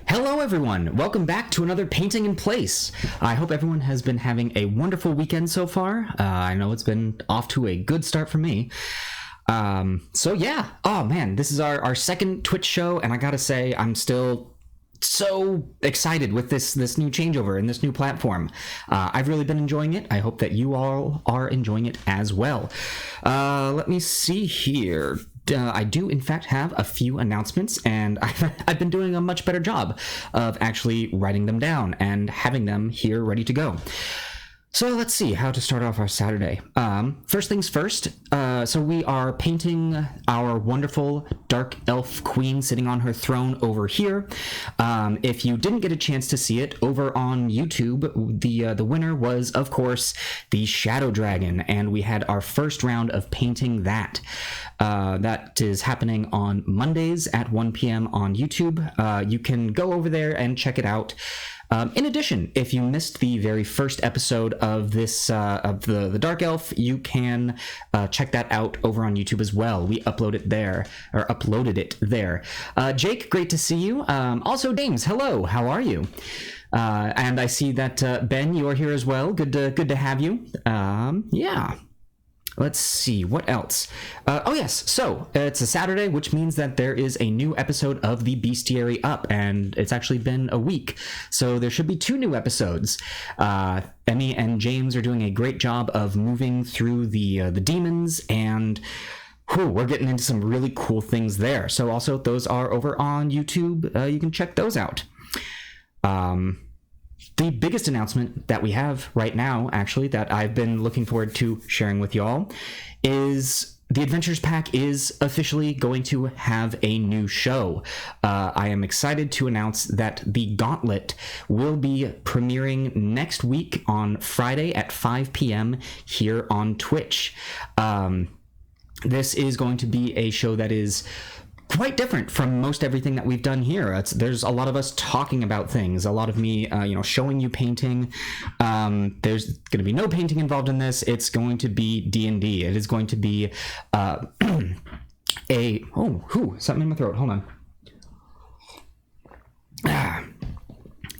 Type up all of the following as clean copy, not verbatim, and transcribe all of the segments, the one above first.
Hello everyone, welcome back to another Painting in Place. I hope everyone has been having a wonderful weekend so far. I know it's been off to a good start for me. Oh man, this is our second Twitch show, and I gotta say, I'm still so excited with this new changeover and this new platform. I've really been enjoying it. I hope that you all are enjoying it as well. Let me see here. I do, in fact, have a few announcements, and I've been doing a much better job of actually writing them down and having them here ready to go. So let's see how to start off our Saturday. First things first, so we are painting our wonderful dark elf queen sitting on her throne over here. If you didn't get a chance to see it over on YouTube, the winner was, of course, the Shadow Dragon, and we had our first round of painting that. That is happening on Mondays at 1 p.m. on YouTube. You can go over there and check it out. In addition, if you missed the very first episode of this of the Dark Elf, you can check that out over on YouTube as well. We uploaded it there. Jake, great to see you. Also, James, hello. How are you? And I see that Ben, you are here as well. Good to have you. Yeah. Let's see, what else? Oh yes, so it's a Saturday, which means that there is a new episode of The Bestiary up, and it's actually been a week, so there should be 2 new episodes. Emmy and James are doing a great job of moving through the demons, and we're getting into some really cool things there. So also, those are over on YouTube. You can check those out. The biggest announcement that we have right now, actually, that I've been looking forward to sharing with y'all, is the Adventures Pack is officially going to have a new show. I am excited to announce that the Gauntlet will be premiering next week on Friday at 5 p.m. here on Twitch. This is going to be a show that is quite different from most everything that we've done here. There's a lot of us talking about things, a lot of me, showing you painting. There's going to be no painting involved in this. It's going to be D&D. It is going to be something in my throat. Hold on.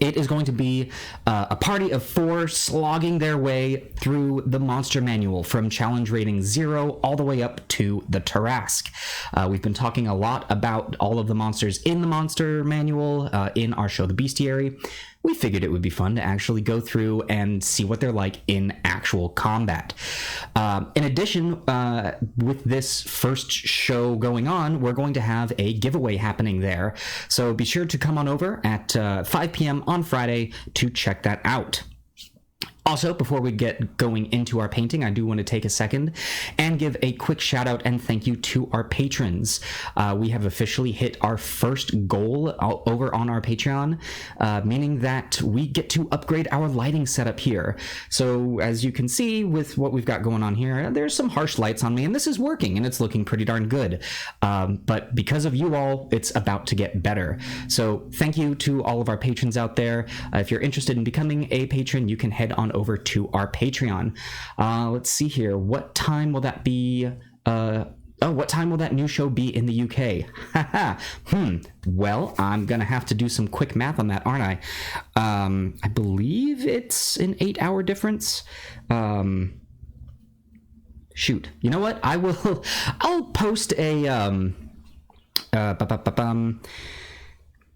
It is going to be a party of 4 slogging their way through the monster manual from challenge rating 0 all the way up to the Tarrasque. We've been talking a lot about all of the monsters in the monster manual in our show, The Bestiary. We figured it would be fun to actually go through and see what they're like in actual combat. In addition, with this first show going on, we're going to have a giveaway happening there. So be sure to come on over at 5 p.m. on Friday to check that out. Also, before we get going into our painting, I do want to take a second and give a quick shout out and thank you to our patrons. We have officially hit our first goal over on our Patreon, meaning that we get to upgrade our lighting setup here. So as you can see with what we've got going on here, there's some harsh lights on me, and this is working and it's looking pretty darn good. But because of you all, it's about to get better. So thank you to all of our patrons out there. If you're interested in becoming a patron, you can head on over to our Patreon. Let's see here. What time will that be? What time will that new show be in the UK? Well, I'm gonna have to do some quick math on that, aren't I? I believe it's an 8-hour difference. Shoot. You know what? I'll post a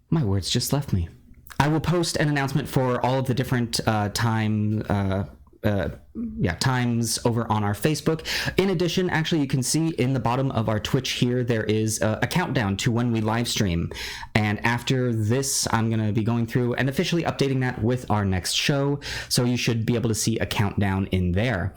my words just left me. I will post an announcement for all of the different times over on our Facebook. In addition, actually, you can see in the bottom of our Twitch here, there is a countdown to when we live stream. And after this, I'm going to be going through and officially updating that with our next show. So you should be able to see a countdown in there.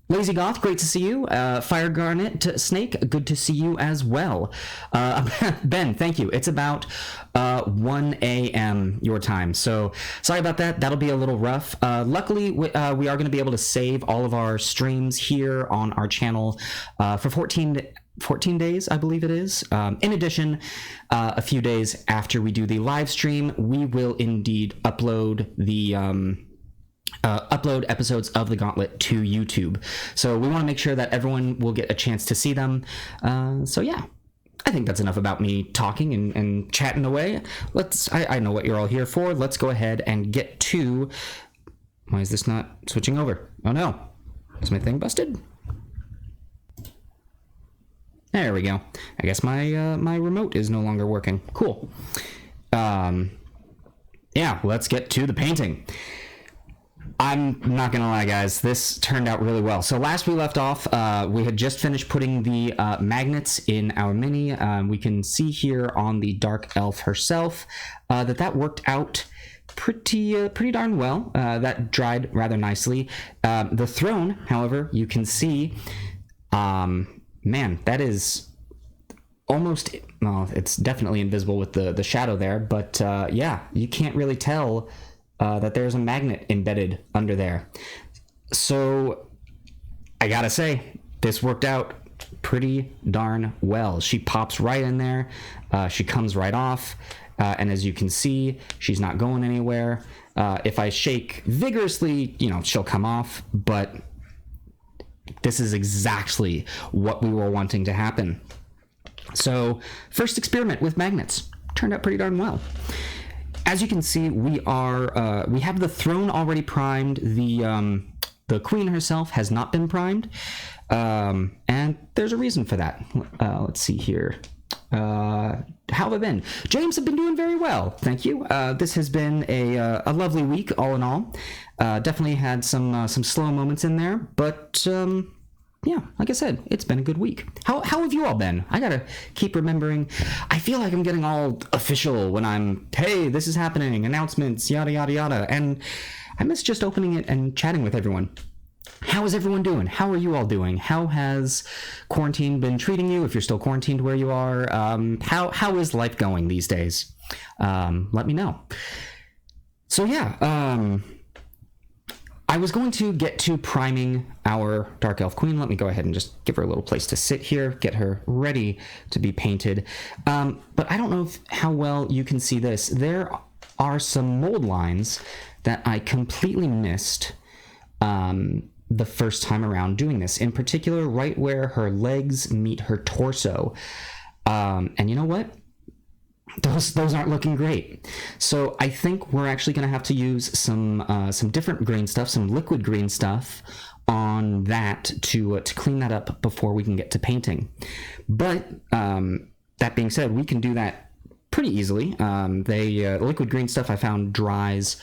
Lazy Goth, great to see you. Fire Garnet Snake, good to see you as well. Ben, thank you. It's about 1 a.m. your time, so sorry about that. That'll be a little rough. Luckily, we are going to be able to save all of our streams here on our channel for 14 days, I believe it is. In addition, a few days after we do the live stream, we will indeed upload the upload episodes of the Gauntlet to YouTube. So we want to make sure that everyone will get a chance to see them. So yeah. I think that's enough about me talking and chatting away. I know what you're all here for. Let's go ahead and get to... Why is this not switching over? Oh no. Is my thing busted? There we go. I guess my remote is no longer working. Cool. Yeah, let's get to the painting. I'm not gonna lie, guys, this turned out really well. So last we left off, we had just finished putting the magnets in our mini. We can see here on the dark elf herself that worked out pretty darn well. That dried rather nicely. The throne, however, you can see, man, that is almost, well, it's definitely invisible with the shadow there, but yeah, you can't really tell that there's a magnet embedded under there. So I gotta say, this worked out pretty darn well. She pops right in there, she comes right off, and as you can see, she's not going anywhere. If I shake vigorously, you know, she'll come off, but this is exactly what we were wanting to happen. So first experiment with magnets turned out pretty darn well. As you can see, we have the throne already primed. The queen herself has not been primed, and there's a reason for that. Let's see here. How have I been? James, have been doing very well, thank you. This has been a lovely week, all in all. Definitely had some slow moments in there, but yeah, like I said, it's been a good week. How have you all been? I gotta keep remembering. I feel like I'm getting all official when I'm, hey, this is happening, announcements, yada, yada, yada. And I miss just opening it and chatting with everyone. How is everyone doing? How are you all doing? How has quarantine been treating you, if you're still quarantined where you are? How is life going these days? Let me know. So yeah, I was going to get to priming our Dark Elf Queen. Let me go ahead and just give her a little place to sit here, get her ready to be painted. But I don't know how well you can see this. There are some mold lines that I completely missed the first time around doing this. In particular, right where her legs meet her torso. And you know what? Those aren't looking great. So I think we're actually going to have to use some different green stuff, some liquid green stuff on that to clean that up before we can get to painting. But that being said, we can do that pretty easily. The liquid green stuff I found dries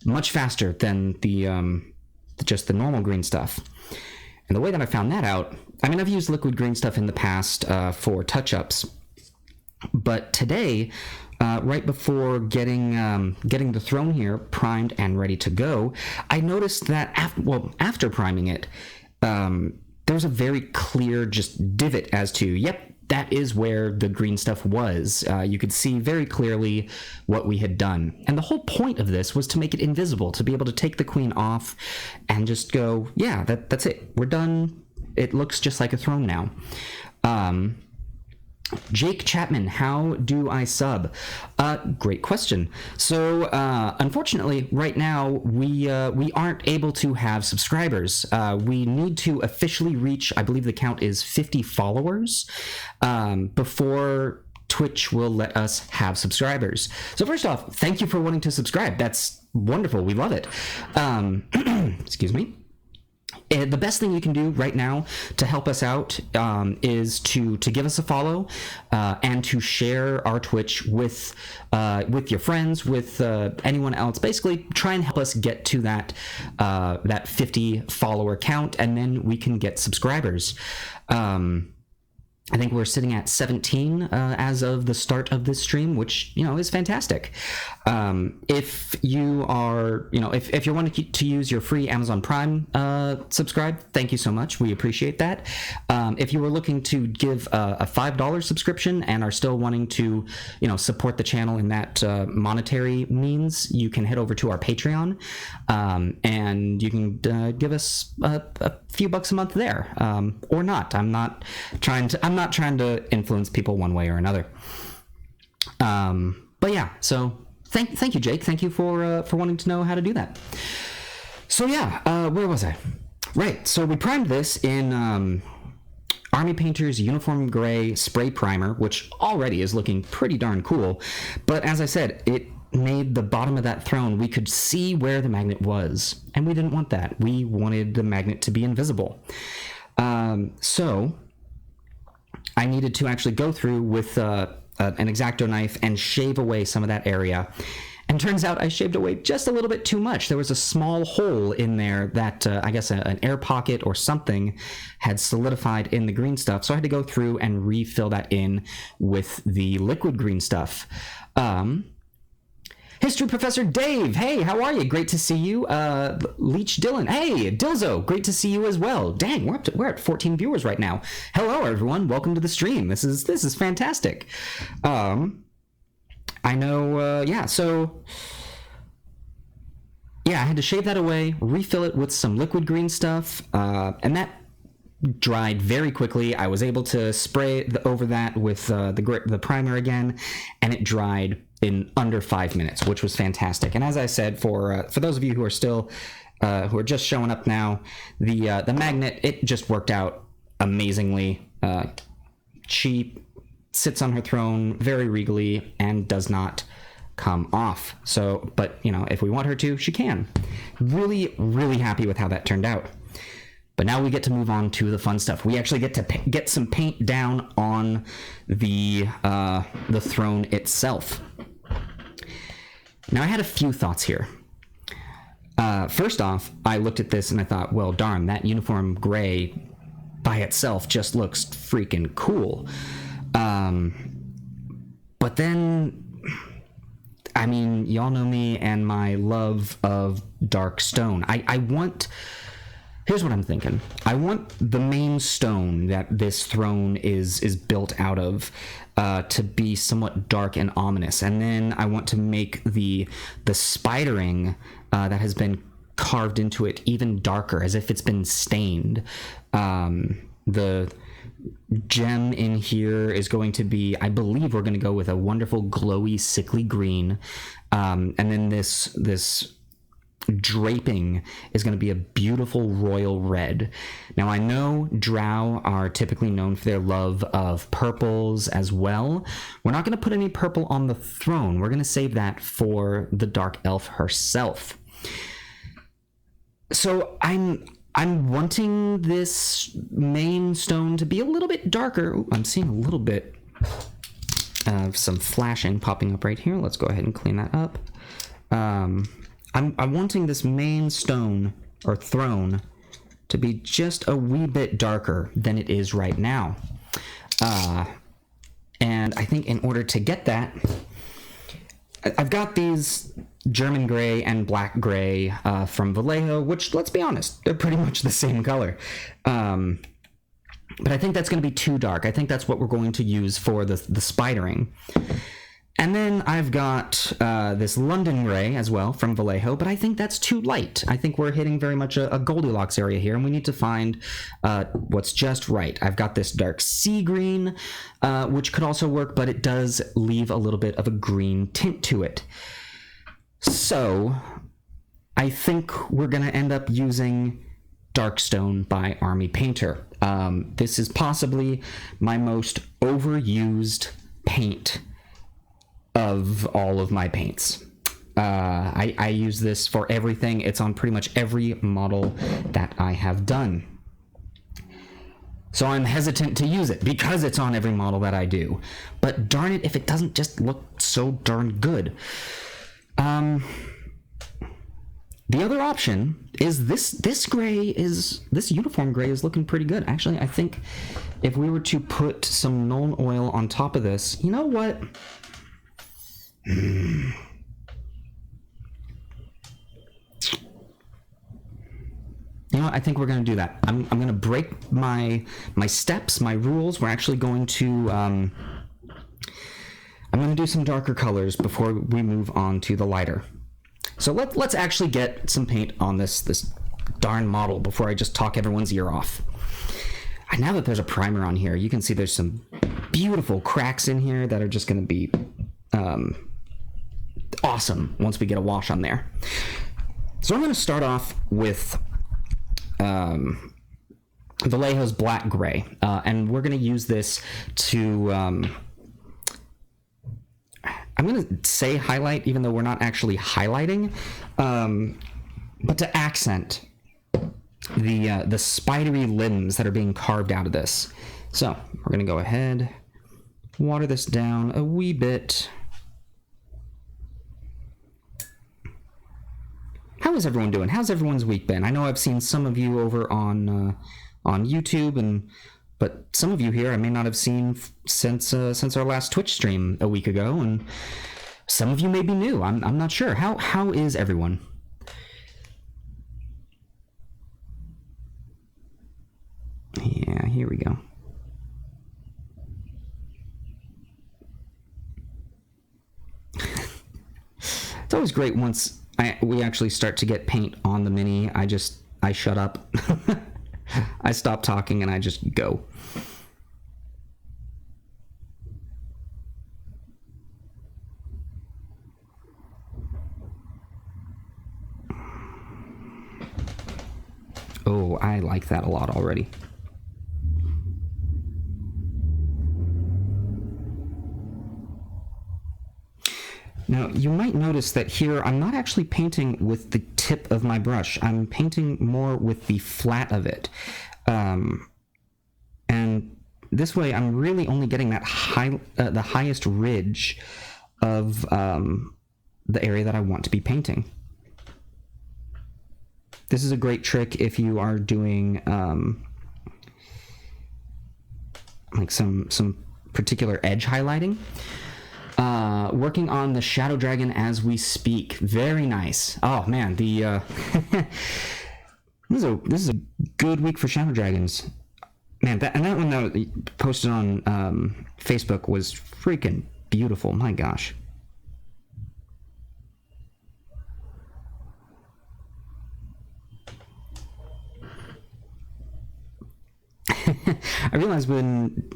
much faster than just the normal green stuff. And the way that I found that out, I mean, I've used liquid green stuff in the past for touch-ups. But today, right before getting the throne here primed and ready to go, I noticed that after priming it, there's a very clear just divot as to, yep, that is where the green stuff was. You could see very clearly what we had done. And the whole point of this was to make it invisible, to be able to take the queen off and just go, yeah, that's it. We're done. It looks just like a throne now. Jake Chapman, how do I sub? Great question. So, unfortunately, right now, we aren't able to have subscribers. We need to officially reach, I believe the count is 50 followers, before Twitch will let us have subscribers. So first off, thank you for wanting to subscribe. That's wonderful. We love it. Excuse me. The best thing you can do right now to help us out is to give us a follow and to share our Twitch with your friends, with anyone else. Basically, try and help us get to that 50 follower count, and then we can get subscribers. I think we're sitting at 17 as of the start of this stream, which, you know, is fantastic. If you are, you know, if you're wanting to use your free Amazon Prime subscribe, thank you so much. We appreciate that. If you were looking to give a $5 subscription and are still wanting to, you know, support the channel in that monetary means, you can head over to our Patreon, and you can give us a few bucks a month there, or not. I'm not trying to influence people one way or another. But yeah, so thank you, Jake. Thank you for wanting to know how to do that. So yeah, where was I? Right. So we primed this in Army Painter's Uniform Gray Spray Primer, which already is looking pretty darn cool. But as I said, it made the bottom of that throne, we could see where the magnet was. And we didn't want that. We wanted the magnet to be invisible. So I needed to actually go through with an X-Acto knife and shave away some of that area. And turns out I shaved away just a little bit too much. There was a small hole in there that I guess an air pocket or something had solidified in the green stuff. So I had to go through and refill that in with the liquid green stuff. History Professor Dave, hey, how are you? Great to see you. Leech Dylan, hey, Dilzo, great to see you as well. Dang, we're at 14 viewers right now. Hello, everyone. Welcome to the stream. This is fantastic. I know, so I had to shave that away, refill it with some liquid green stuff, and that dried very quickly. I was able to spray over that with the primer again, and it dried in under 5 minutes, which was fantastic. And as I said, for those of you who are still who are just showing up now, the magnet, it just worked out amazingly. She sits on her throne very regally and does not come off. So, but if we want her to, she can. Really, really happy with how that turned out. But now we get to move on to the fun stuff. We actually get to get some paint down on the throne itself. Now I had a few thoughts here. First off, I looked at this and I thought, well, darn, that uniform gray by itself just looks freaking cool. But then, I mean, y'all know me and my love of dark stone. Here's what I'm thinking. I want the main stone that this throne is built out of to be somewhat dark and ominous. And then I want to make the spidering that has been carved into it even darker, as if it's been stained. The gem in here is going to be, I believe we're going to go with a wonderful glowy sickly green, and then this draping is going to be a beautiful royal red. Now I know Drow are typically known for their love of purples as well. We're not going to put any purple on the throne. We're going to save that for the dark elf herself. So I'm wanting this main stone to be a little bit darker. Ooh, I'm seeing a little bit of some flashing popping up right here. Let's go ahead and clean that up. I'm wanting this main stone or throne to be just a wee bit darker than it is right now. And I think in order to get that, I've got these German gray and black gray from Vallejo, which, let's be honest, they're pretty much the same color. But I think that's going to be too dark. I think that's what we're going to use for the spidering. And then I've got this London gray as well from Vallejo, but I think that's too light. I think we're hitting very much a Goldilocks area here, and we need to find what's just right. I've got this dark sea green, which could also work, but it does leave a little bit of a green tint to it. So I think we're going to end up using Darkstone by Army Painter. This is possibly my most overused paint of all of my paints. I use this for everything. It's on pretty much every model that I have done. So I'm hesitant to use it because it's on every model that I do. But darn it if it doesn't just look so darn good. The other option is this uniform gray is looking pretty good. Actually, I think if we were to put some Nuln Oil on top of this, you know what? You know what? I think we're going to do that. I'm going to break my steps, my rules. We're actually going to I'm going to do some darker colors before we move on to the lighter. So let's actually get some paint on this darn model before I just talk everyone's ear off. And now that there's a primer on here, you can see there's some beautiful cracks in here that are just going to be awesome once we get a wash on there. So I'm going to start off with Vallejo's black gray, and we're going to use this to I'm going to say highlight, even though we're not actually highlighting, but to accent the spidery limbs that are being carved out of this. So we're going to go ahead, water this down a wee bit. How is everyone doing? How's everyone's week been? I know I've seen some of you over on YouTube, but some of you here I may not have seen since our last Twitch stream a week ago, and some of you may be new. I'm not sure. How is everyone? Yeah, here we go. It's always great once we actually start to get paint on the mini. I shut up. I stop talking and I just go. Oh, I like that a lot already. Now, you might notice that here I'm not actually painting with the tip of my brush. I'm painting more with the flat of it. And this way I'm really only getting that the highest ridge of the area that I want to be painting. This is a great trick if you are doing like some particular edge highlighting. Working on the Shadow Dragon as we speak. Very nice. Oh man, the this is a good week for Shadow Dragons. Man, that one that was posted on Facebook was freaking beautiful. My gosh. I realized when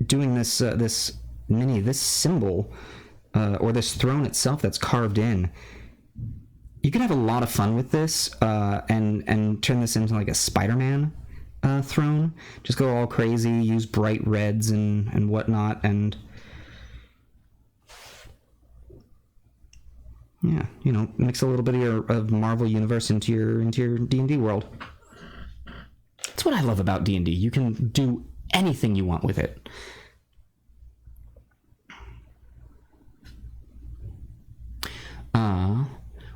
doing this this symbol or this throne itself that's carved in, you can have a lot of fun with this and turn this into like a Spider-Man throne. Just go all crazy, use bright reds and whatnot, and yeah, mix a little bit of Marvel Universe into your D&D world. That's what I love about D&D. You can do anything you want with it.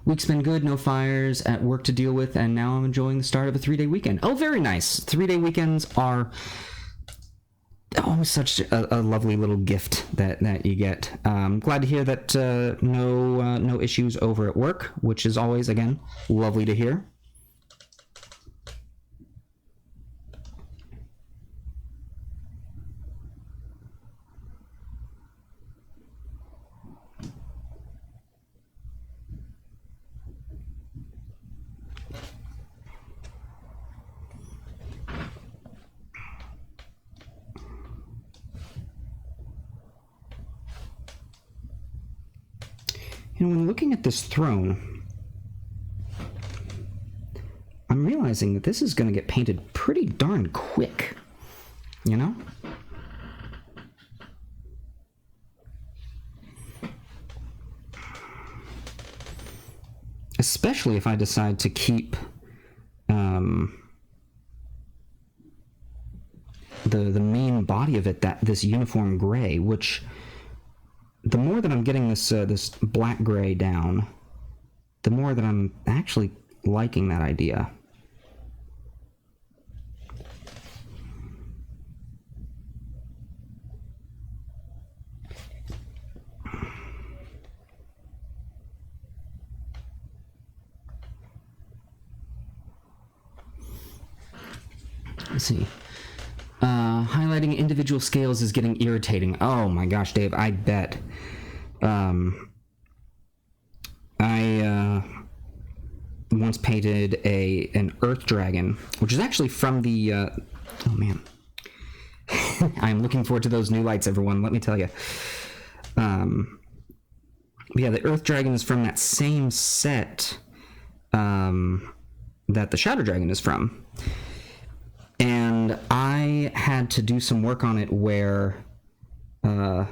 Week's been good, no fires, at work to deal with, and now I'm enjoying the start of a 3-day weekend. Oh, very nice. 3-day weekends are always such a lovely little gift that you get. Glad to hear that no issues over at work, which is always, again, lovely to hear. When looking at this throne, I'm realizing that this is going to get painted pretty darn quick, Especially if I decide to keep the main body of it, this uniform gray, which the more that I'm getting this black gray down, the more that I'm actually liking that idea. Let's see. Highlighting individual scales is getting irritating. Oh my gosh, Dave, I bet. I once painted an earth dragon, which is actually from the oh man. I'm looking forward to those new lights, everyone, let me tell you. Yeah, the earth dragon is from that same set that the Shadow Dragon is from. And and I had to do some work on it where in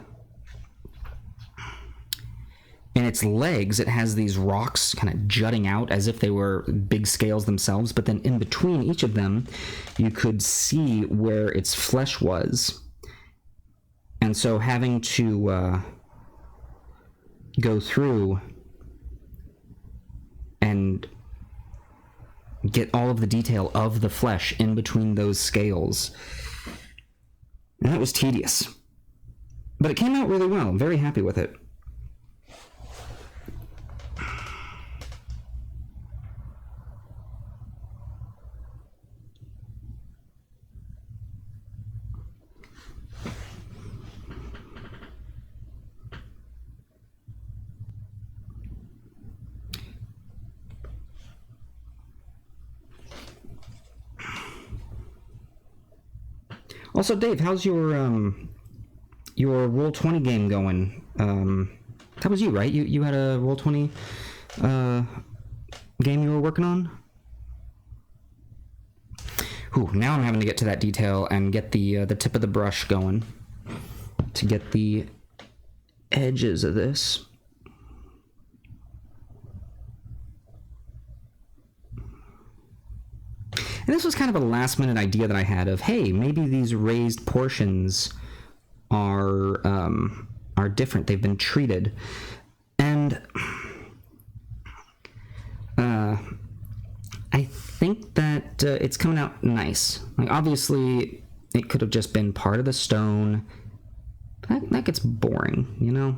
its legs it has these rocks kind of jutting out as if they were big scales themselves, but then in between each of them you could see where its flesh was. And so having to go through and get all of the detail of the flesh in between those scales, and that was tedious. But it came out really well. I'm very happy with it. Also, Dave, how's your Roll20 game going? That was you, right? You had a Roll20 game you were working on? Ooh, now I'm having to get to that detail and get the tip of the brush going to get the edges of this. And this was kind of a last-minute idea that I had of, hey, maybe these raised portions are different. They've been treated. And I think that it's coming out nice. Like, obviously, it could have just been part of the stone. That gets boring, you know?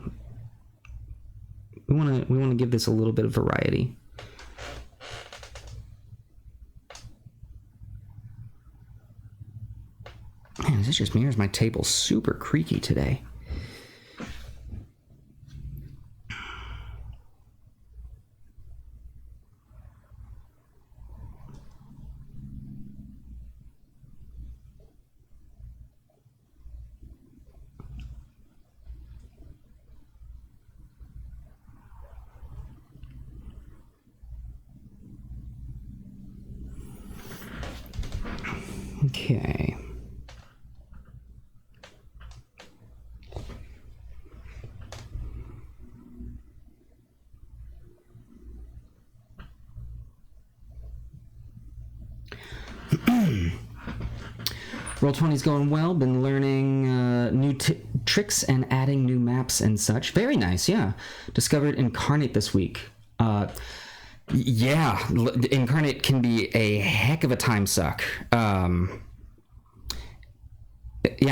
We want to give this a little bit of variety. Man, is this just me or is my table super creaky today? Okay. Roll20's going well. Been learning new tricks and adding new maps and such. Very nice, yeah. Discovered Incarnate this week. Yeah, Incarnate can be a heck of a time suck. Yeah,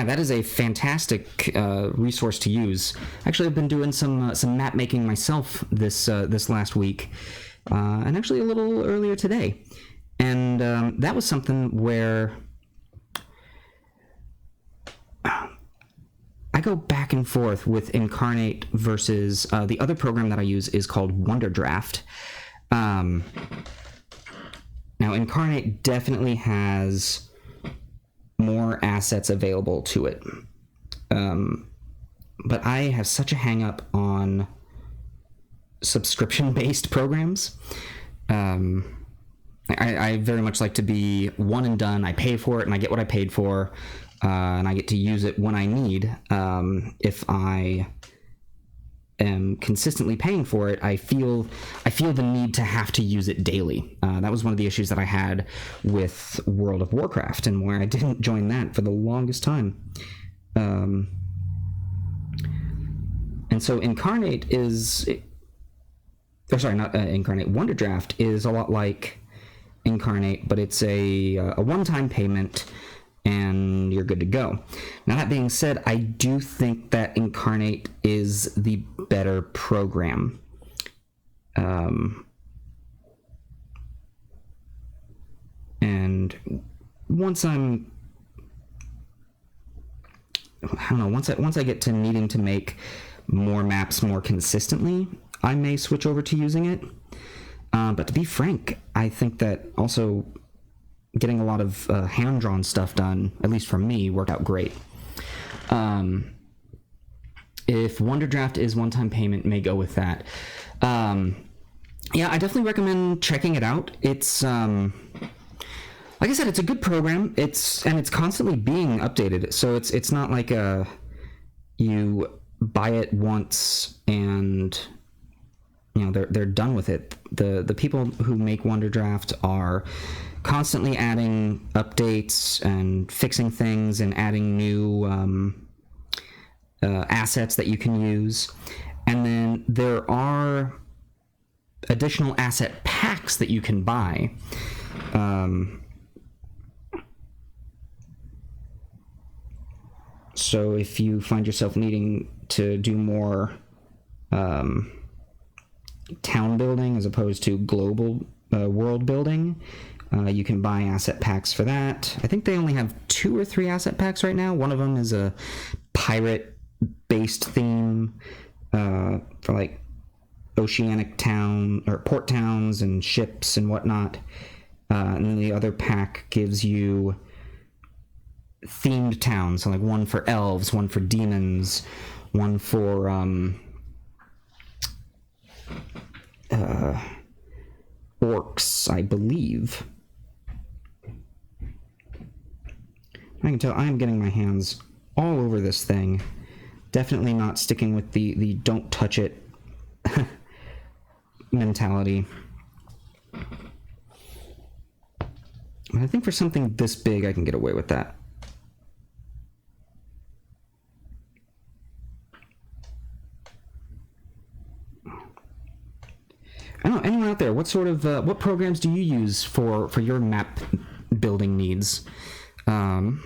that is a fantastic resource to use. Actually, I've been doing some map making myself this last week, and actually a little earlier today. And that was something where I go back and forth with Incarnate versus the other program that I use is called Wonder Draft. Now, Incarnate definitely has more assets available to it. But I have such a hang-up on subscription-based programs. I very much like to be one and done. I pay for it and I get what I paid for, and I get to use it when I need. If I am consistently paying for it, I feel the need to have to use it daily. That was one of the issues that I had with World of Warcraft, and where I didn't join that for the longest time. And so Incarnate is... Or sorry, not Incarnate. Wonder Draft is a lot like Incarnate, but it's a one-time payment, and you're good to go. Now, that being said, I do think that Incarnate is the better program. And once I get to needing to make more maps more consistently, I may switch over to using it. But to be frank, I think that also getting a lot of hand-drawn stuff done, at least for me, worked out great. If Wonder Draft is one-time payment, may go with that. Yeah, I definitely recommend checking it out. It's like like I said, it's a good program. It's constantly being updated. So it's not like you buy it once and they're done with it. The people who make Wonderdraft are constantly adding updates and fixing things and adding new assets that you can use. And then there are additional asset packs that you can buy. So if you find yourself needing to do more town building as opposed to global world building, you can buy asset packs for that. I think they only have 2 or 3 asset packs right now. One of them is a pirate-based theme for like oceanic town or port towns and ships and whatnot. And then the other pack gives you themed towns, so like one for elves, one for demons, one for orcs, I believe. I can tell I am getting my hands all over this thing. Definitely not sticking with the don't touch it mentality. But I think for something this big, I can get away with that. I don't know, anyone out there, what sort of what programs do you use for your map building needs? The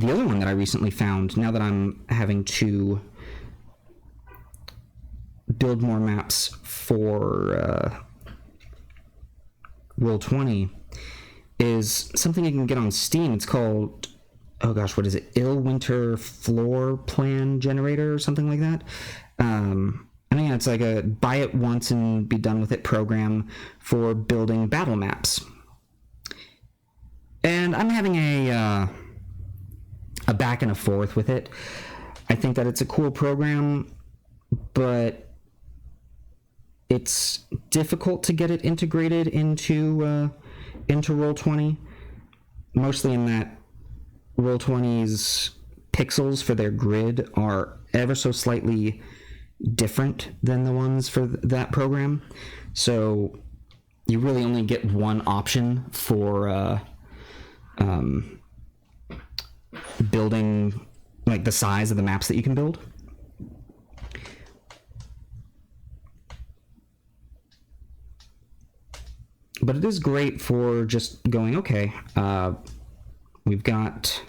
other one that I recently found, now that I'm having to build more maps for Roll20, is something you can get on Steam. It's called, oh gosh, what is it? Winter Floor Plan Generator or something like that. And yeah, it's like a buy it once and be done with it program for building battle maps. And I'm having a back and a forth with it. I think that it's a cool program, but it's difficult to get it integrated into Roll20, mostly in that Roll20's pixels for their grid are ever so slightly different than the ones for that program. So you really only get one option for building, like, the size of the maps that you can build. But it is great for just going, okay, we've got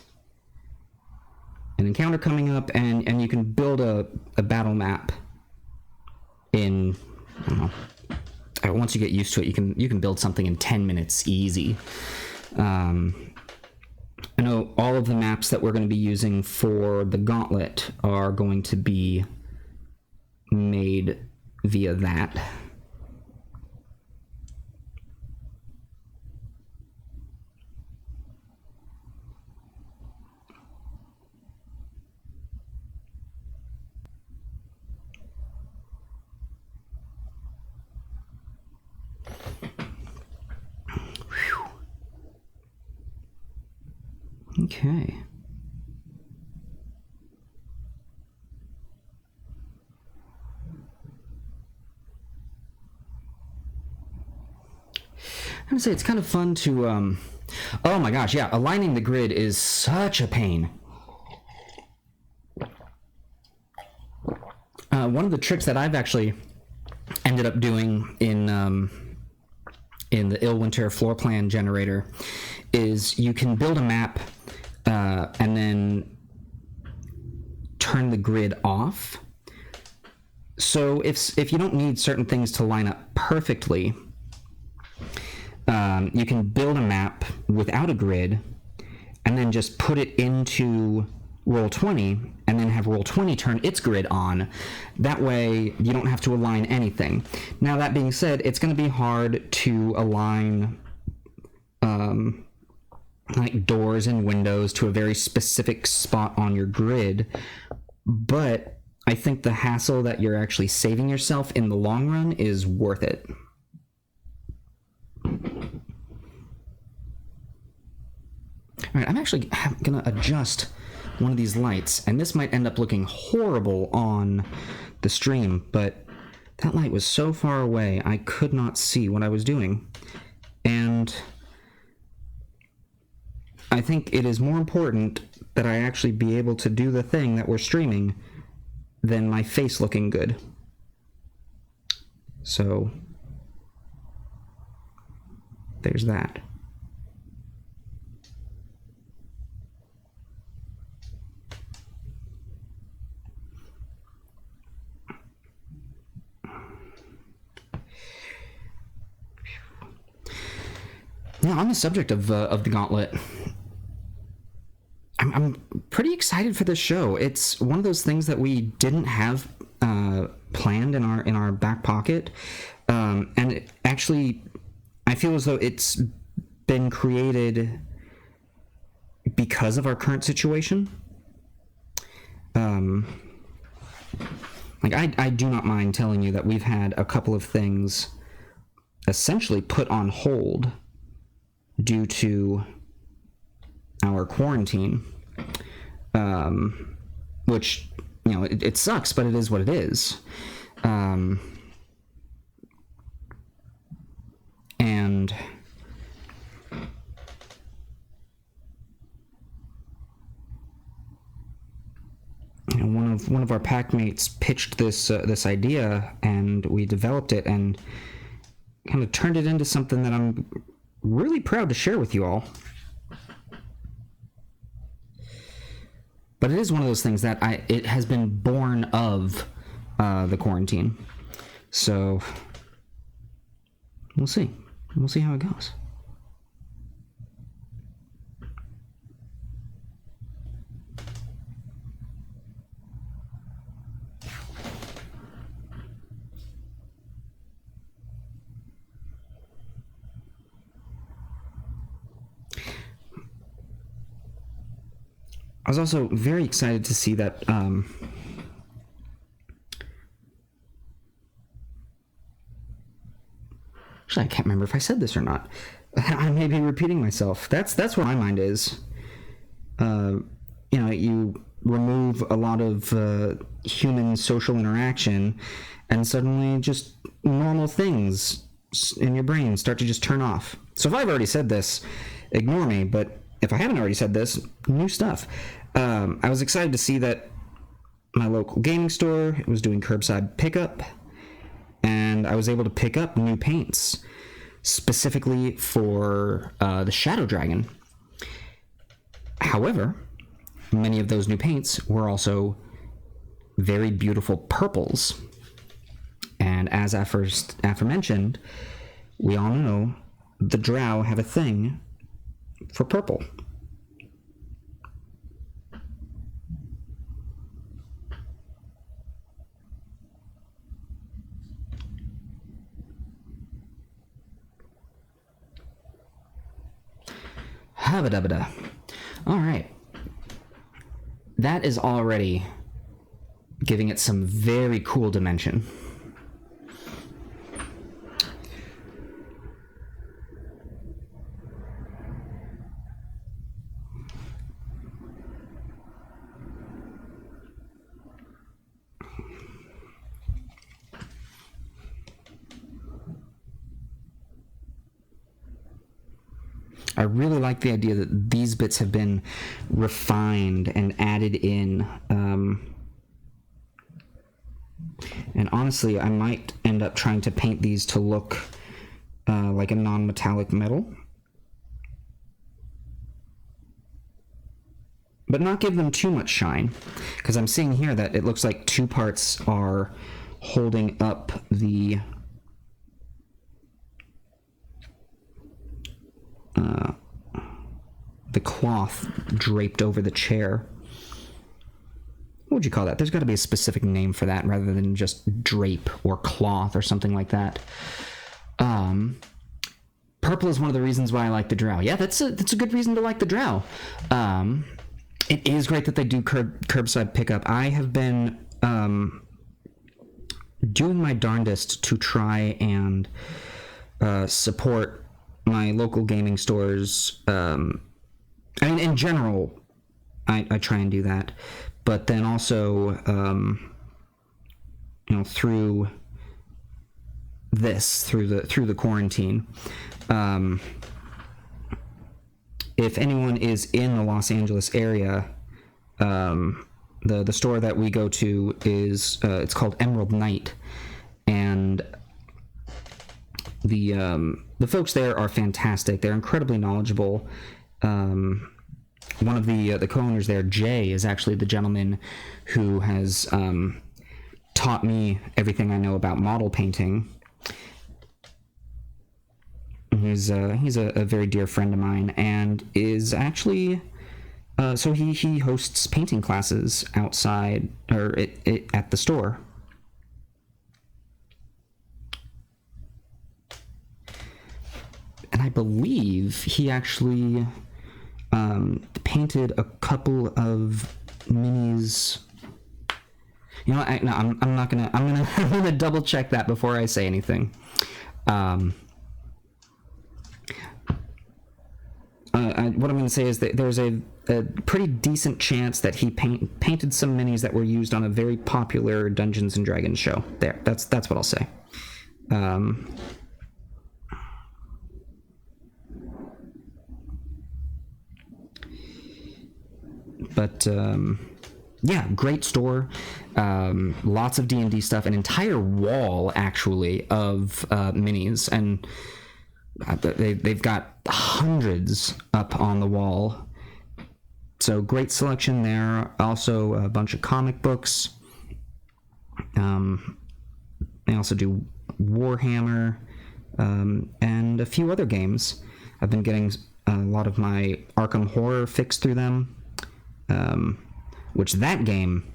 an encounter coming up, and you can build a battle map in, I don't know, once you get used to it, you can build something in 10 minutes easy. I know all of the maps that we're going to be using for the Gauntlet are going to be made via that. Okay. I'm gonna say it's kind of fun to, oh my gosh, yeah, aligning the grid is such a pain. One of the tricks that I've actually ended up doing in the Winter Floor Plan Generator is you can build a map and then turn the grid off. So if you don't need certain things to line up perfectly, you can build a map without a grid and then just put it into Roll20 and then have Roll20 turn its grid on. That way you don't have to align anything. Now, that being said, it's going to be hard to align like doors and windows to a very specific spot on your grid, but I think the hassle that you're actually saving yourself in the long run is worth it. All right, I'm actually gonna adjust one of these lights, and this might end up looking horrible on the stream, but that light was so far away I could not see what I was doing. And I think it is more important that I actually be able to do the thing that we're streaming than my face looking good. So there's that. Now, on the subject of the Gauntlet, I'm pretty excited for this show. It's one of those things that we didn't have planned in our back pocket, and it actually, I feel as though it's been created because of our current situation. Like I do not mind telling you that we've had a couple of things essentially put on hold due to our quarantine, which, you know, it sucks, but it is what it is. And you know, one of our packmates pitched this idea, and we developed it and kind of turned it into something that I'm really proud to share with you all. But it is one of those things that it has been born of the quarantine. So we'll see. We'll see how it goes. I was also very excited to see that actually, I can't remember if I said this or not. I may be repeating myself. That's where my mind is. You know, you remove a lot of human social interaction, and suddenly just normal things in your brain start to just turn off. So if I've already said this, ignore me, but if I haven't already said this, new stuff. I was excited to see that my local gaming store was doing curbside pickup, and I was able to pick up new paints specifically for the Shadow Dragon. However, many of those new paints were also very beautiful purples. And as aforementioned, we all know the Drow have a thing for purple. Habba-dabba-da. All right. That is already giving it some very cool dimension. I really like the idea that these bits have been refined and added in. And honestly, I might end up trying to paint these to look like a non-metallic metal, but not give them too much shine, because I'm seeing here that it looks like two parts are holding up the cloth draped over the chair. What would you call that? There's got to be a specific name for that rather than just drape or cloth or something like that. Purple is one of the reasons why I like the Drow. Yeah, that's a good reason to like the Drow. It is great that they do curbside pickup. I have been doing my darndest to try and support my local gaming stores. I mean, in general, I try and do that, but then also, through the quarantine, if anyone is in the Los Angeles area, the store that we go to is it's called Emerald Knight, and the folks there are fantastic. They're incredibly knowledgeable. One of the co-owners there, Jay, is actually the gentleman who has taught me everything I know about model painting. He's a very dear friend of mine, and is actually so he hosts painting classes outside or at the store. And I believe he actually painted a couple of minis. You know, I'm gonna double check that before I say anything. What I'm going to say is that there's a pretty decent chance that he painted some minis that were used on a very popular Dungeons and Dragons show. There, that's what I'll say. But yeah, great store. Lots of D&D stuff. An entire wall, actually, of minis, and they've got hundreds up on the wall. So great selection there. Also a bunch of comic books. They also do Warhammer and a few other games. I've been getting a lot of my Arkham Horror fixed through them. Which that game,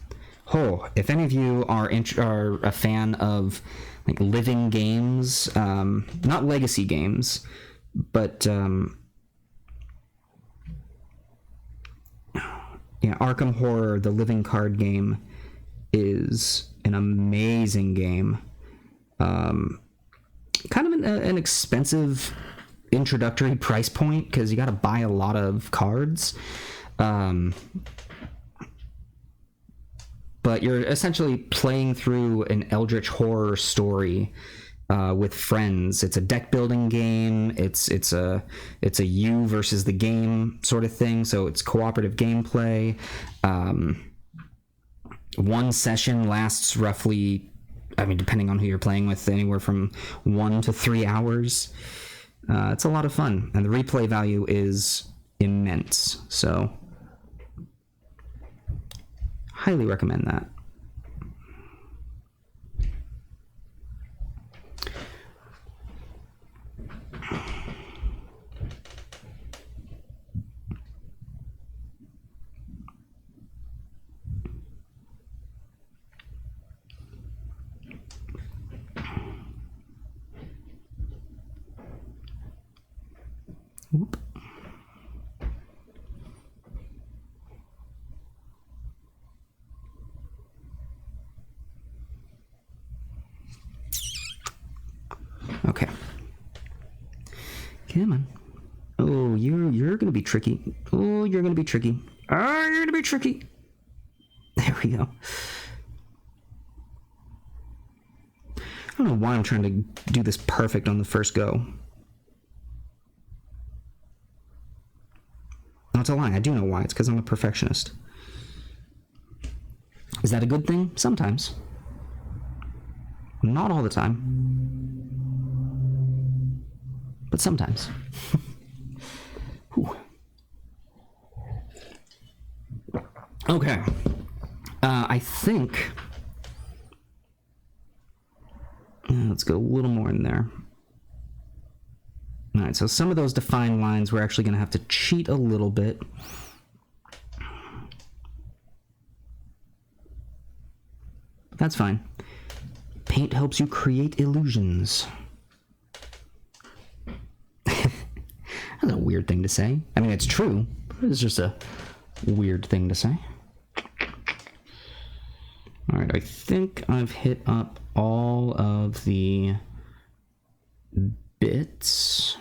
if any of you are a fan of like living games, not legacy games, but Arkham Horror, the living card game, is an amazing game. Kind of an expensive introductory price point because you got to buy a lot of cards. But you're essentially playing through an eldritch horror story with friends. It's a deck building game. It's a you versus the game sort of thing. So it's cooperative gameplay. One session lasts roughly, I mean, depending on who you're playing with, anywhere from 1 to 3 hours. It's a lot of fun, and the replay value is immense. So highly recommend that. Whoop. Okay. Come on. Oh, you're gonna be tricky. Oh, you're gonna be tricky. Oh, you're gonna be tricky. There we go. I don't know why I'm trying to do this perfect on the first go. No, it's a lie. I do know why. It's because I'm a perfectionist. Is that a good thing? Sometimes. Not all the time. But sometimes. Okay. I think... let's go a little more in there. Alright, so some of those defined lines we're actually going to have to cheat a little bit. That's fine. Paint helps you create illusions. That's a weird thing to say. I mean, it's true, but it's just a weird thing to say. All right, I think I've hit up all of the bits.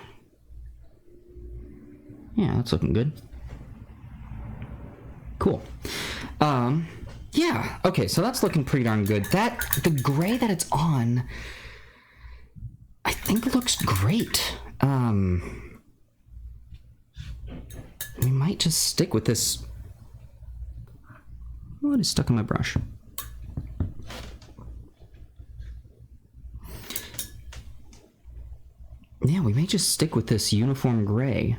Yeah, that's looking good. Cool. Yeah, okay, so that's looking pretty darn good. The gray that it's on, I think looks great. We might just stick with this. What is stuck in my brush? Yeah, we may just stick with this uniform gray.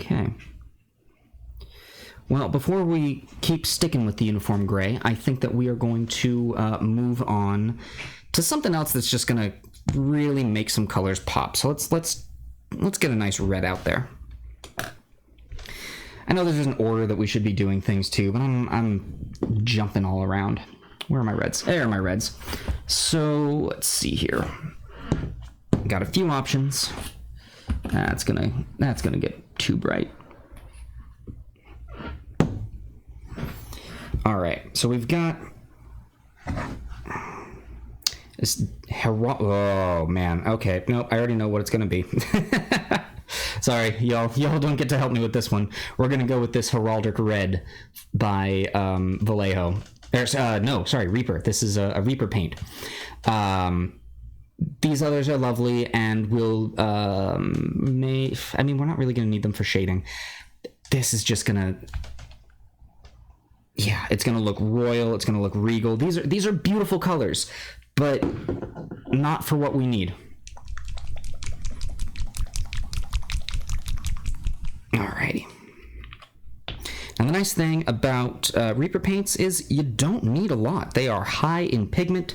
Okay. Well, before we keep sticking with the uniform gray, I think that we are going to move on to something else that's just going to really make some colors pop. So let's get a nice red out there. I know there's an order that we should be doing things to, but I'm jumping all around. Where are my reds? There are my reds. So let's see here. Got a few options. That's gonna get too bright. All right, so we've got this oh man. Okay, nope. I already know what it's gonna be. Sorry, y'all don't get to help me with this one. We're gonna go with this Heraldic Red by Vallejo. No, sorry, Reaper. This is a Reaper paint. These others are lovely, and we'll we're not really gonna need them for shading. This is just gonna, yeah, it's gonna look royal. It's gonna look regal. These are beautiful colors, but not for what we need. Alrighty. Now the nice thing about Reaper paints is you don't need a lot. They are high in pigment,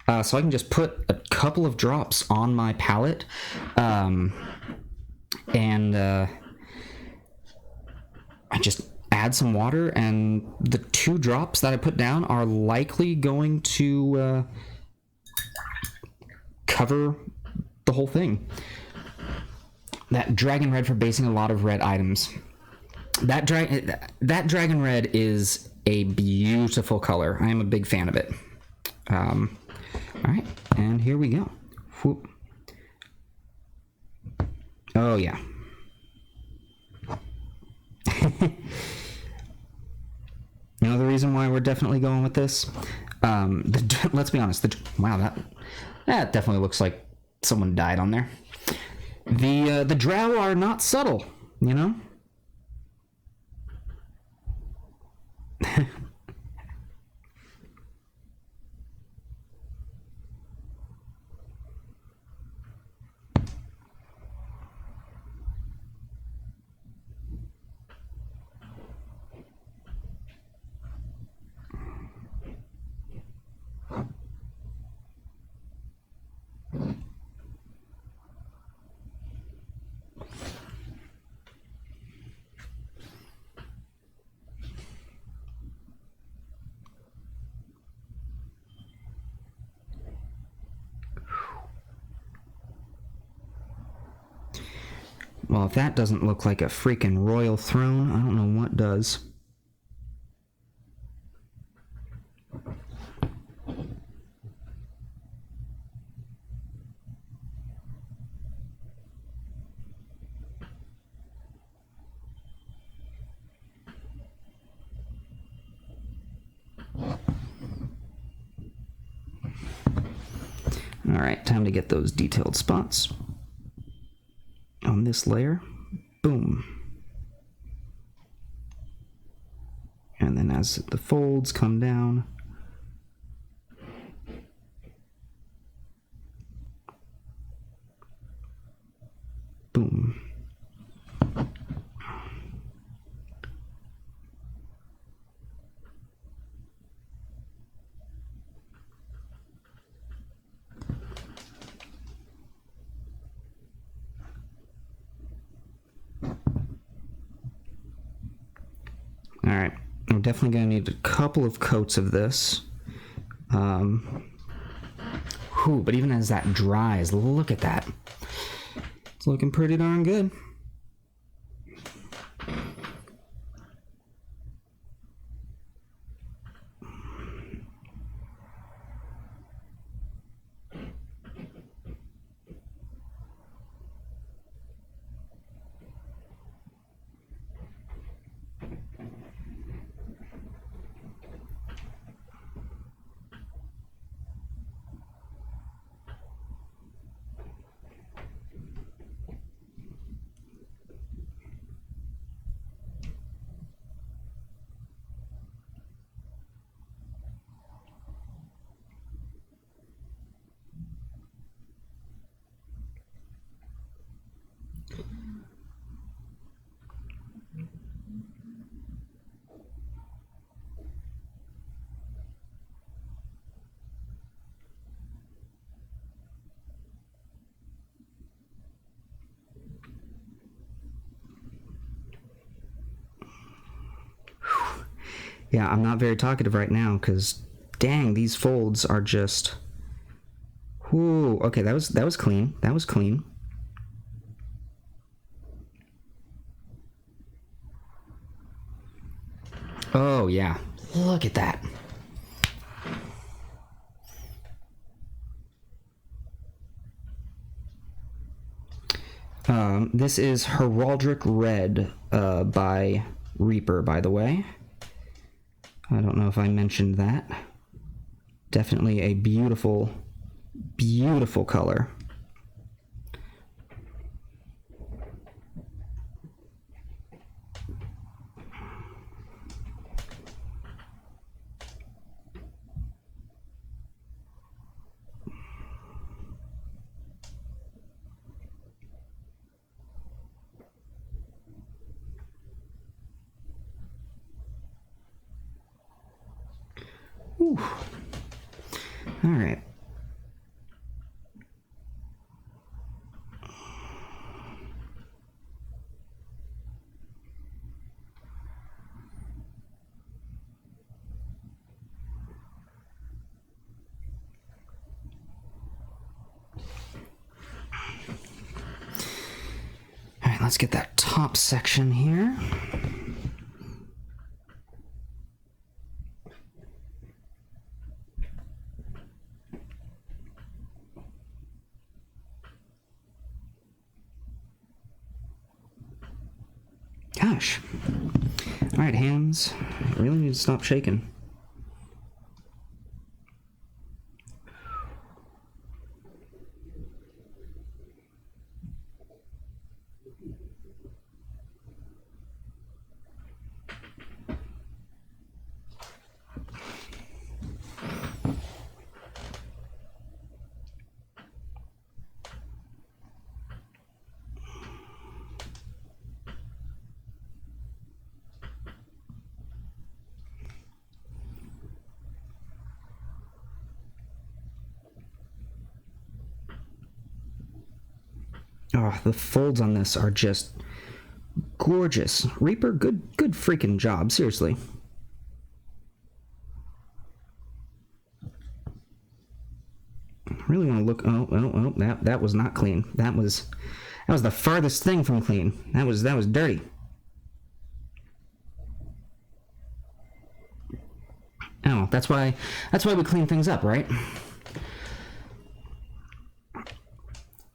so I can just put a couple of drops on my palette, and I just add some water, and the 2 drops that I put down are likely going to cover the whole thing. That dragon red for basing a lot of red items. That dragon red is a beautiful color. I am a big fan of it. All right, and here we go. Whoop. Oh yeah. Another reason why we're definitely going with this. Let's be honest. Wow, that definitely looks like someone died on there. The Drow are not subtle, you know? Well, if that doesn't look like a freaking royal throne, I don't know what does. All right, time to get those detailed spots on this layer. Boom. And then as the folds come down, boom. All right, we're definitely going to need a couple of coats of this. But even as that dries, look at that. It's looking pretty darn good. Yeah, I'm not very talkative right now because, dang, these folds are just... Whoo, okay, that was clean. That was clean. Oh, yeah. Look at that. This is Heraldric Red by Reaper, by the way. I don't know if I mentioned that. Definitely a beautiful, beautiful color. Whew. All right. All right, let's get that top section here. Gosh. All right, hands. I really need to stop shaking. Oh, the folds on this are just gorgeous. Reaper, good freaking job, seriously. Really want to look. Oh, that was not clean. That was the farthest thing from clean. That was dirty. Oh, that's why we clean things up, right?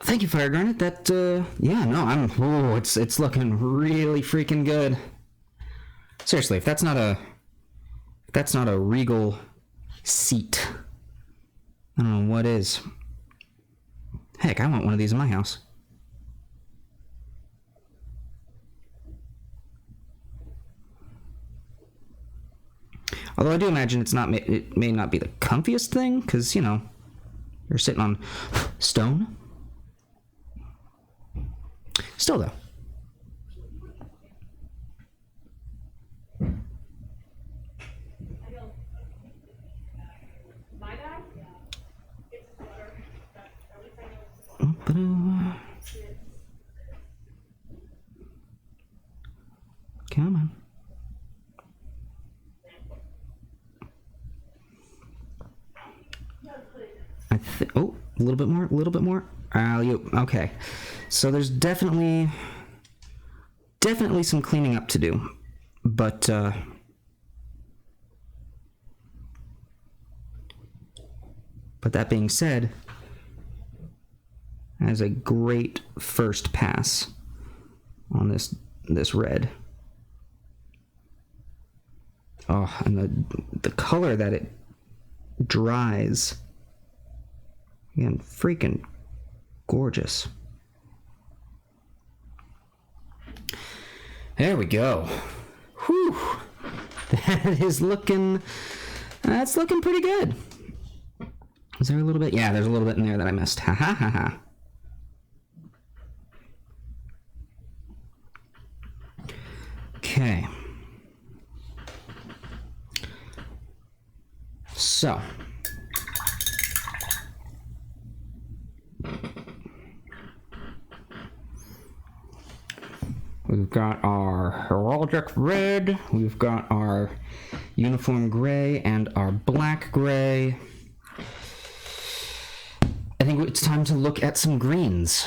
Thank you, Fire Garnet. That, yeah, no, it's looking really freaking good. Seriously, if that's not a regal seat, I don't know what is. Heck, I want one of these in my house. Although I do imagine it may not be the comfiest thing, because, you know, you're sitting on stone. Still, though. Come on. Oh, a little bit more. Okay. So there's definitely some cleaning up to do, but that being said, as a great first pass on this red. Oh, and the color that it dries, again, freaking gorgeous. There we go. Whew. That's looking pretty good. Is there a little bit? Yeah, there's a little bit in there that I missed. Ha ha ha ha. Okay. So. We've got our Heraldric Red. We've got our uniform gray and our black gray. I think it's time to look at some greens.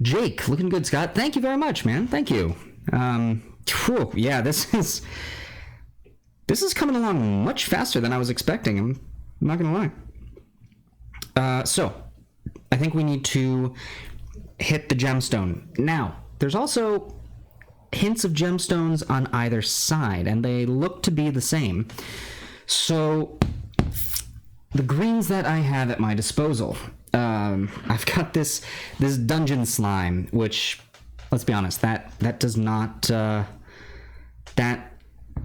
Jake, looking good, Scott. Thank you very much, man. Thank you. Yeah, this is coming along much faster than I was expecting. I'm not gonna lie. So I think we need to hit the gemstone. Now, there's also hints of gemstones on either side, and they look to be the same. So the greens that I have at my disposal, I've got this dungeon slime, which, let's be honest, that does not that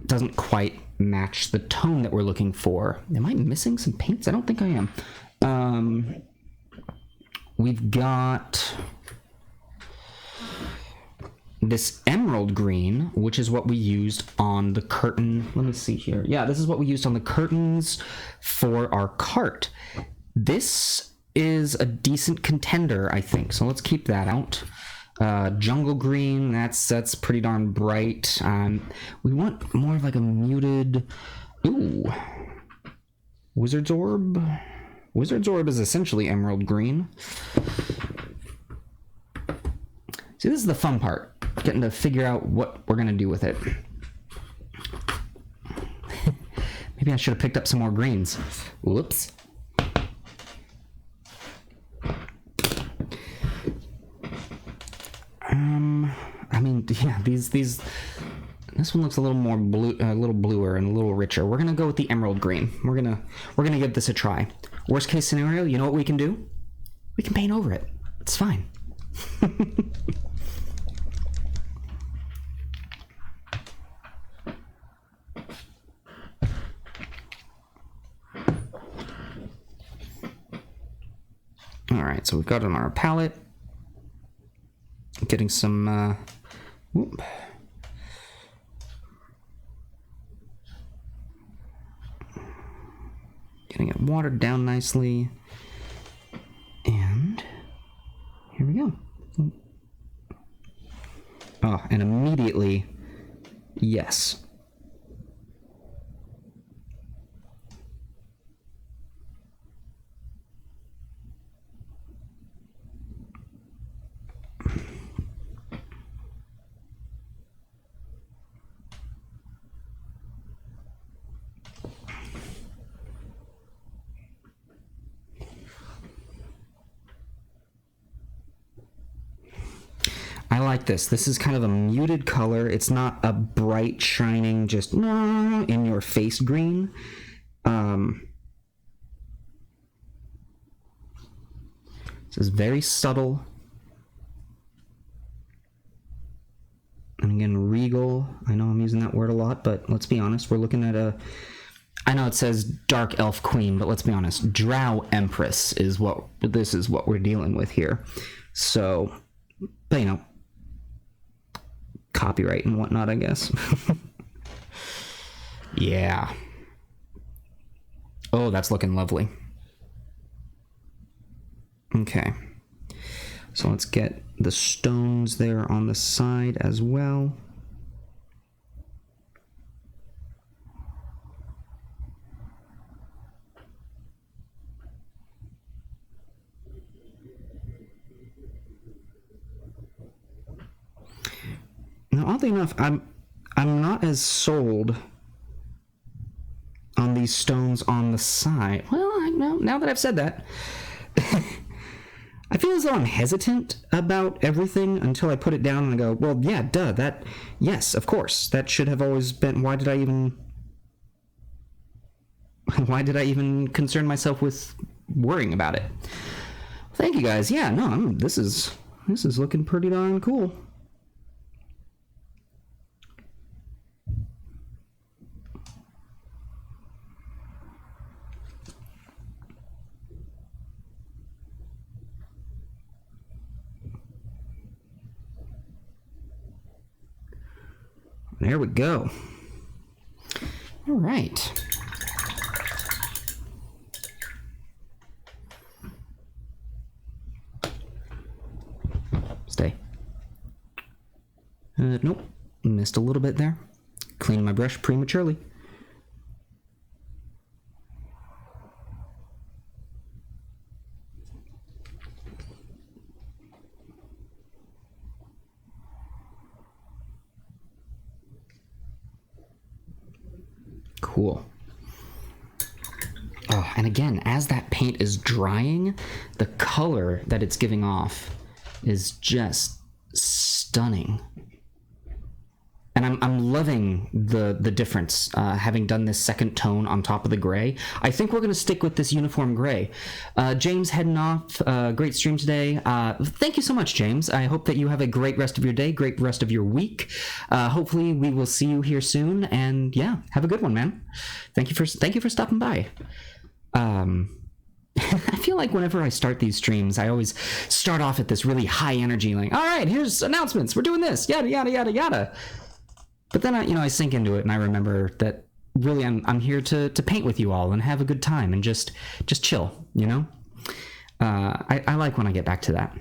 doesn't quite match the tone that we're looking for. Am I missing some paints? I don't think I am. We've got this emerald green, which is what we used on the curtain. Let me see here. Yeah, this is what we used on the curtains for our cart. This is a decent contender, I think, so let's keep that out. Jungle green, that's pretty darn bright. We want more of like a muted... Ooh. Wizard's Orb? Wizard's Orb is essentially emerald green. See, this is the fun part. Getting to figure out what we're going to do with it. Maybe I should have picked up some more greens. Whoops. I mean, yeah, this one looks a little more blue, a little bluer and a little richer. We're gonna go with the emerald green. We're gonna give this a try. Worst case scenario, you know what we can do? We can paint over it. It's fine. All right, so we've got it on our palette. Getting some, whoop. Getting it watered down nicely. And here we go. Oh, and immediately, yes. I like this. This is kind of a muted color. It's not a bright, shining, just in your face green. This is very subtle. And again, regal. I know I'm using that word a lot, but let's be honest. We're looking at a... I know it says Dark Elf Queen, but let's be honest. Drow Empress is what we're dealing with here. So, but you know, copyright and whatnot, I guess. Yeah. Oh, that's looking lovely. Okay. So let's get the stones there on the side as well. Now, oddly enough, I'm not as sold on these stones on the side. Well, now that I've said that, I feel as though I'm hesitant about everything until I put it down and I go, well, yeah, duh, yes, of course, that should have always been, why did I even concern myself with worrying about it? Thank you guys. Yeah, no, this is looking pretty darn cool. There we go. All right. Stay. Nope. Missed a little bit there. cleaning my brush prematurely. Cool. Oh, and again, as that paint is drying, the color that it's giving off is just stunning. And I'm loving the difference, having done this second tone on top of the gray. I think we're going to stick with this uniform gray. James heading off. Great stream today. Thank you so much, James. I hope that you have a great rest of your day, great rest of your week. Hopefully we will see you here soon. And yeah, have a good one, man. Thank you for stopping by. I feel like whenever I start these streams, I always start off at this really high energy, like, all right, here's announcements. We're doing this, yada, yada, yada, yada. But then I sink into it and I remember that really I'm here to paint with you all and have a good time and just chill, you know? I like when I get back to that.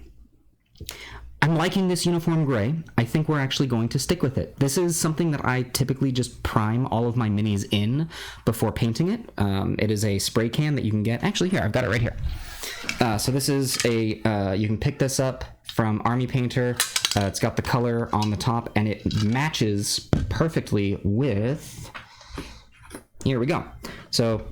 I'm liking this uniform gray. I think we're actually going to stick with it. This is something that I typically just prime all of my minis in before painting it. It is a spray can that you can get. Actually, here, I've got it right here. So this is you can pick this up from Army Painter. It's got the color on the top, and it matches perfectly with... Here we go. So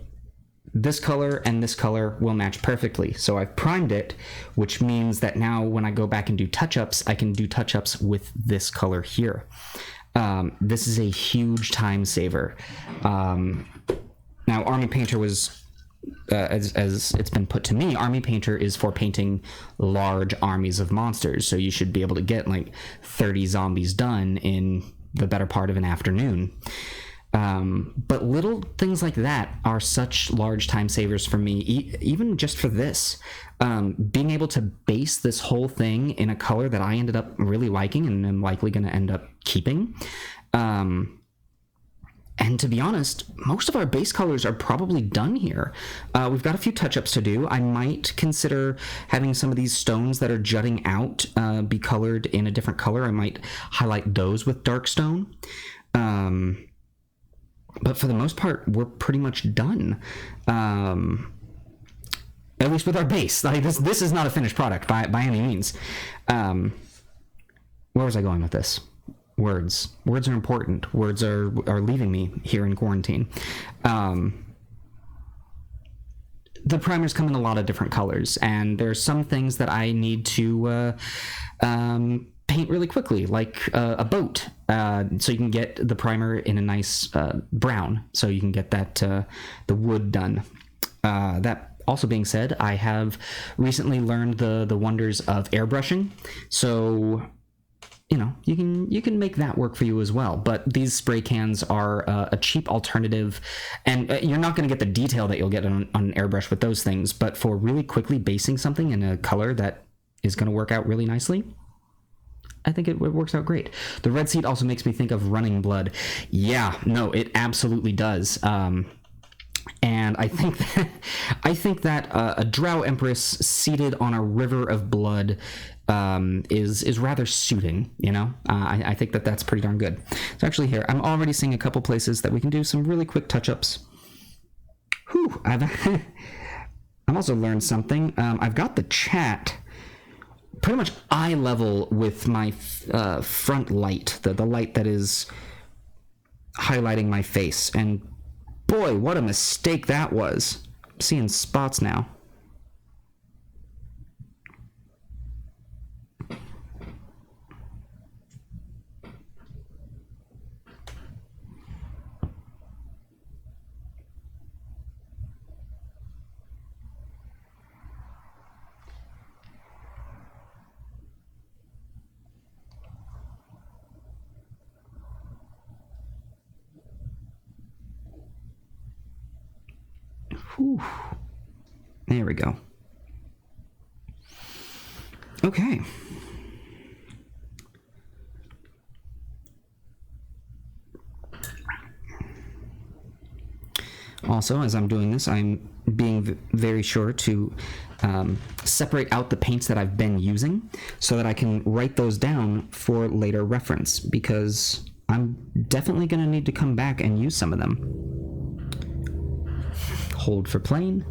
this color and this color will match perfectly. So I've primed it, which means that now when I go back and do touch-ups, I can do touch-ups with this color here. This is a huge time saver. Now, Army Painter was... as it's been put to me, Army Painter is for painting large armies of monsters, so you should be able to get like 30 zombies done in the better part of an afternoon. But little things like that are such large time savers for me, even just for this. Being able to base this whole thing in a color that I ended up really liking and am likely going to end up keeping. And to be honest, most of our base colors are probably done here. We've got a few touch-ups to do. I might consider having some of these stones that are jutting out be colored in a different color. I might highlight those with dark stone. But for the most part, we're pretty much done. At least with our base. Like this is not a finished product by any means. Where was I going with this? Words are important. Words are leaving me here in quarantine. The primers come in a lot of different colors, and there's some things that I need to paint really quickly, like a boat. So you can get the primer in a nice brown, so you can get that the wood done. That also being said, I have recently learned the wonders of airbrushing, so you know, you can make that work for you as well. But these spray cans are a cheap alternative, and you're not going to get the detail that you'll get on an airbrush with those things. But for really quickly basing something in a color that is going to work out really nicely, I think it works out great. The red seat also makes me think of Running Blood. Yeah, no, it absolutely does. And I think that a Drow Empress seated on a river of blood is rather suiting, you know. I think that's pretty darn good. So actually here, I'm already seeing a couple places that we can do some really quick touch-ups. Whew, I've also learned something. I've got the chat pretty much eye level with my front light, the light that is highlighting my face, and boy, what a mistake that was. I'm seeing spots now. Whew. There we go. Okay. Also, as I'm doing this, I'm being very sure to separate out the paints that I've been using so that I can write those down for later reference, because I'm definitely going to need to come back and use some of them. Hold for plane.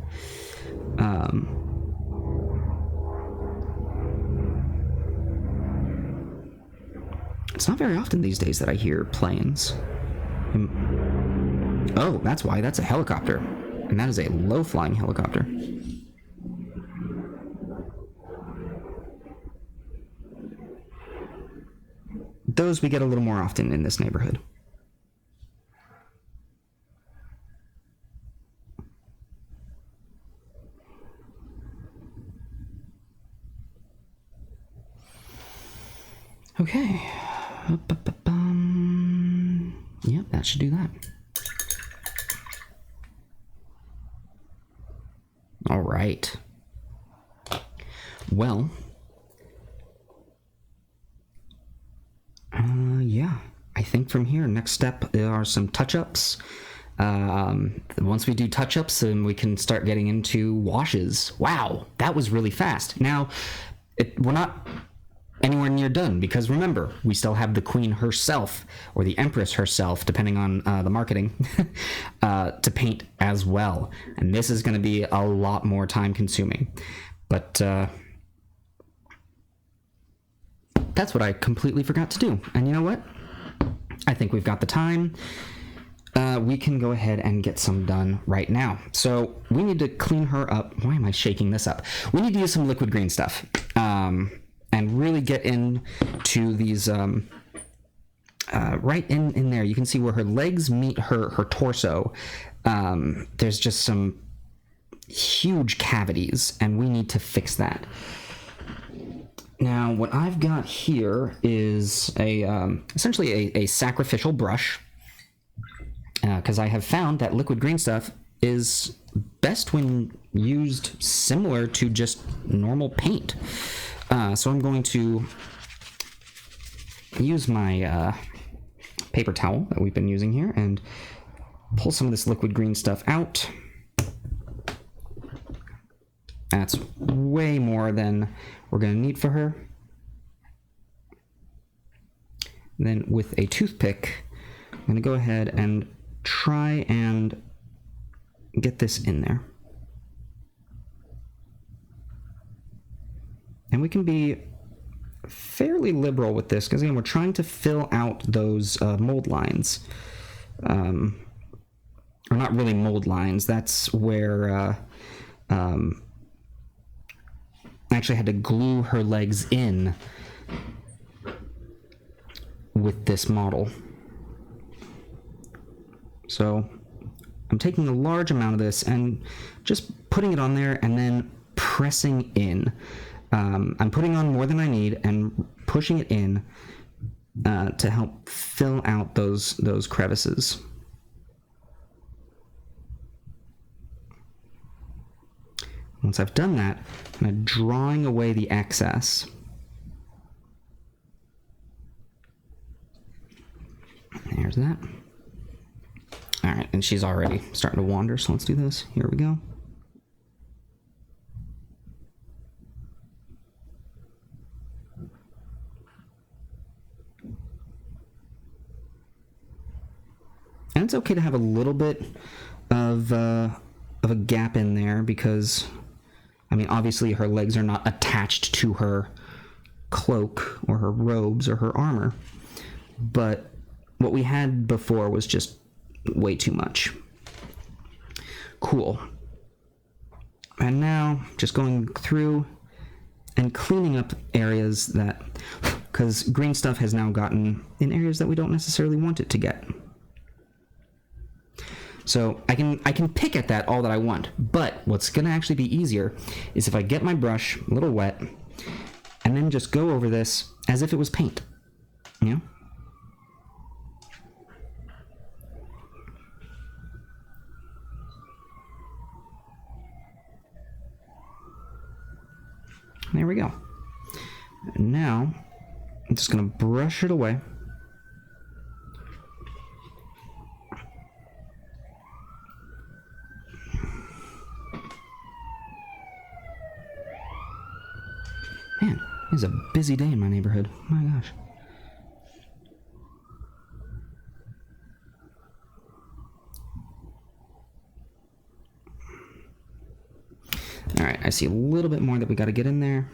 It's not very often these days that I hear planes. Oh, that's why. That's a helicopter. And that is a low-flying helicopter. Those we get a little more often in this neighborhood. Okay. Yep, that should do that. All right. Well, yeah, I think from here, next step are some touch-ups. Once we do touch-ups, then we can start getting into washes. Wow, that was really fast. Now, we're not anywhere near done, because remember, we still have the queen herself, or the empress herself, depending on the marketing, to paint as well. And this is going to be a lot more time consuming. But that's what I completely forgot to do. And you know what? I think we've got the time. We can go ahead and get some done right now. So we need to clean her up. Why am I shaking this up? We need to use some liquid green stuff. And really get into these, right in there. You can see where her legs meet her torso. There's just some huge cavities, and we need to fix that. Now, what I've got here is essentially a sacrificial brush, because I have found that liquid green stuff is best when used similar to just normal paint. So I'm going to use my paper towel that we've been using here and pull some of this liquid green stuff out. That's way more than we're going to need for her. Then with a toothpick, I'm going to go ahead and try and get this in there. And we can be fairly liberal with this, because again, we're trying to fill out those mold lines. Or not really mold lines, that's where I actually had to glue her legs in with this model. So I'm taking a large amount of this and just putting it on there and then pressing in. I'm putting on more than I need and pushing it in to help fill out those crevices. Once I've done that, I'm kind of drawing away the excess. There's that. All right, and she's already starting to wander, so let's do this. Here we go. And it's okay to have a little bit of a gap in there, because, I mean, obviously her legs are not attached to her cloak or her robes or her armor, but what we had before was just way too much. Cool. And now just going through and cleaning up areas that, because green stuff has now gotten in areas that we don't necessarily want it to get. So I can pick at that all that I want, but what's going to actually be easier is if I get my brush a little wet and then just go over this as if it was paint, you know? There we go. And now I'm just going to brush it away. Man, it's a busy day in my neighborhood. Oh my gosh. I see a little bit more that we got to get in there.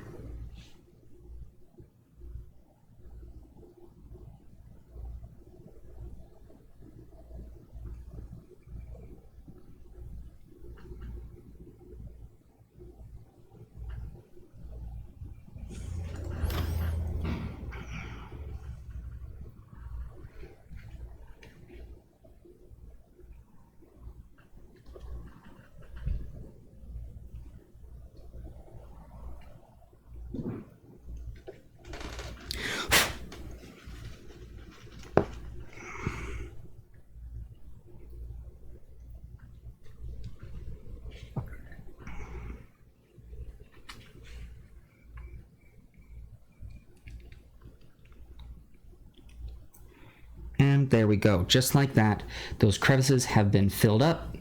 And there we go. Just like that, those crevices have been filled up.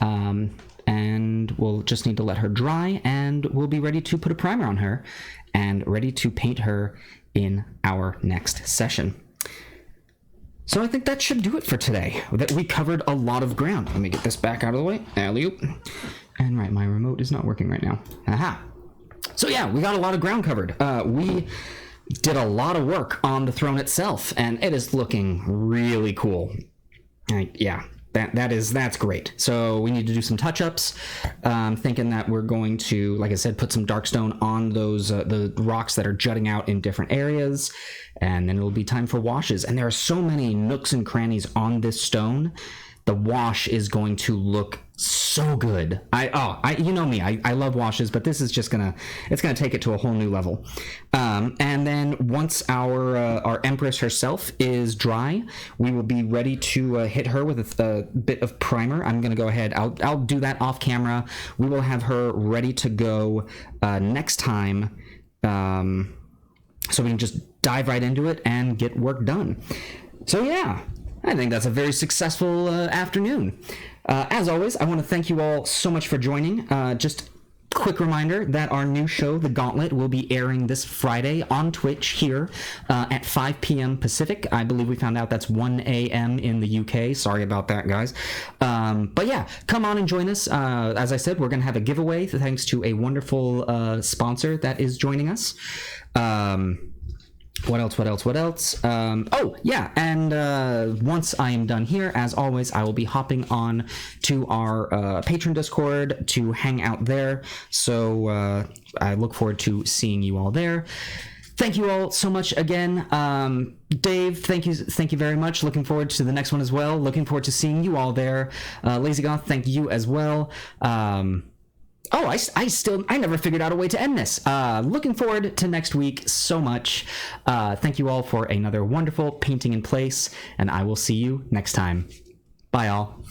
And we'll just need to let her dry, and we'll be ready to put a primer on her and ready to paint her in our next session. So I think that should do it for today. That we covered a lot of ground. Let me get this back out of the way. Alley-oop. And right, my remote is not working right now. Aha. So yeah, we got a lot of ground covered. We did a lot of work on the throne itself, and it is looking really cool. Yeah, that's great. So we need to do some touch-ups. Thinking that we're going to, like I said, put some darkstone on those the rocks that are jutting out in different areas, and then it'll be time for washes. And there are so many nooks and crannies on this stone. The wash is going to look so good. You know me, I love washes, but this is just gonna take it to a whole new level. And then once our Empress herself is dry, we will be ready to hit her with a bit of primer. I'm gonna go ahead. I'll do that off camera. We will have her ready to go next time, so we can just dive right into it and get work done. So yeah, I think that's a very successful afternoon. As always, I want to thank you all so much for joining. Just quick reminder that our new show, The Gauntlet, will be airing this Friday on Twitch here at 5 p.m. Pacific. I believe we found out that's 1 a.m. in the UK. Sorry about that, guys. But yeah, come on and join us. As I said, we're going to have a giveaway thanks to a wonderful sponsor that is joining us. What else? Oh, yeah, and once I am done here, as always, I will be hopping on to our patron Discord to hang out there, so I look forward to seeing you all there. Thank you all so much again. Dave, thank you very much. Looking forward to the next one as well. Looking forward to seeing you all there. Lazy Goth, thank you as well. I never figured out a way to end this. Looking forward to next week so much. Thank you all for another wonderful painting in place, and I will see you next time. Bye, all.